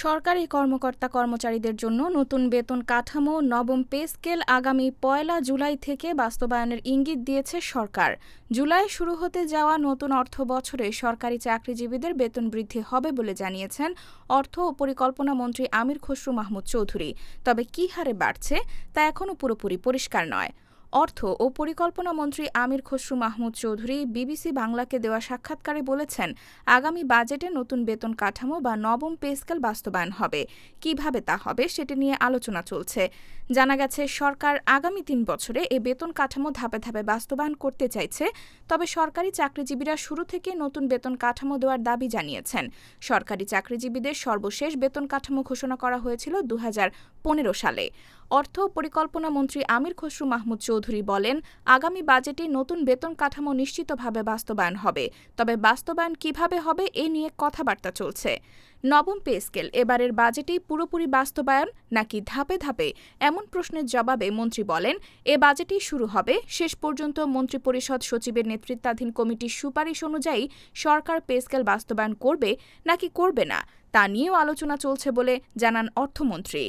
সরকারি কর্মকর্তা-কর্মচারীদের জন্য নতুন বেতন কাঠামো নবম পে স্কেল আগামী ১ জুলাই থেকে বাস্তবায়নের ইঙ্গিত দিয়েছে সরকার। জুলাই শুরু হতে যাওয়া নতুন অর্থবছরে সরকারি চাকরিজীবীদের বেতন বৃদ্ধি হবে বলে জানিয়েছেন অর্থ ও পরিকল্পনা মন্ত্রী আমির খসরু মাহমুদ চৌধুরী। তবে কী হারে বাড়ছে তা এখনও পুরোপুরি পরিষ্কার নয়। অর্থ ও পরিকল্পনা মন্ত্রী আমির খসরু মাহমুদ চৌধুরী বিবিসি বাংলাকে দেওয়া সাক্ষাৎকারে বলেছেন, আগামী বাজেটে নতুন বেতন কাঠামো বা নবম পে স্কেল বাস্তবায়ন হবে। কিভাবে তা হবে সেটি নিয়ে আলোচনা চলছে। জানা গেছে, সরকার আগামী ৩ বছরে এ বেতন কাঠামো ধাপে ধাপে বাস্তবায়ন করতে চাইছে। তবে সরকারি চাকরিজীবীরা শুরু থেকে নতুন বেতন কাঠামো দেওয়ার দাবি জানিয়েছেন। সরকারি চাকরিজীবীদের সর্বশেষ বেতন কাঠামো ঘোষণা করা হয়েছিল ২০১৫ সালে। অর্থ ও পরিকল্পনা মন্ত্রী আমির খসরু মাহমুদ চৌধুরী বলেন, আগামী বাজেটে নতুন বেতন কাঠামো নিশ্চিতভাবে বাস্তবায়ন হবে। তবে বাস্তবায়ন কিভাবে হবে এ নিয়ে কথাবার্তা চলছে। নবম পে স্কেল এবারের বাজেটেই পুরোপুরি বাস্তবায়ন নাকি ধাপে ধাপে, এমন প্রশ্নের জবাবে মন্ত্রী বলেন, এ বাজেটেই শুরু হবে। শেষ পর্যন্ত মন্ত্রিপরিষদ সচিবের নেতৃত্বাধীন কমিটির সুপারিশ অনুযায়ী সরকার পে স্কেল বাস্তবায়ন করবে নাকি করবে না তা নিয়েও আলোচনা চলছে বলে জানান অর্থমন্ত্রী।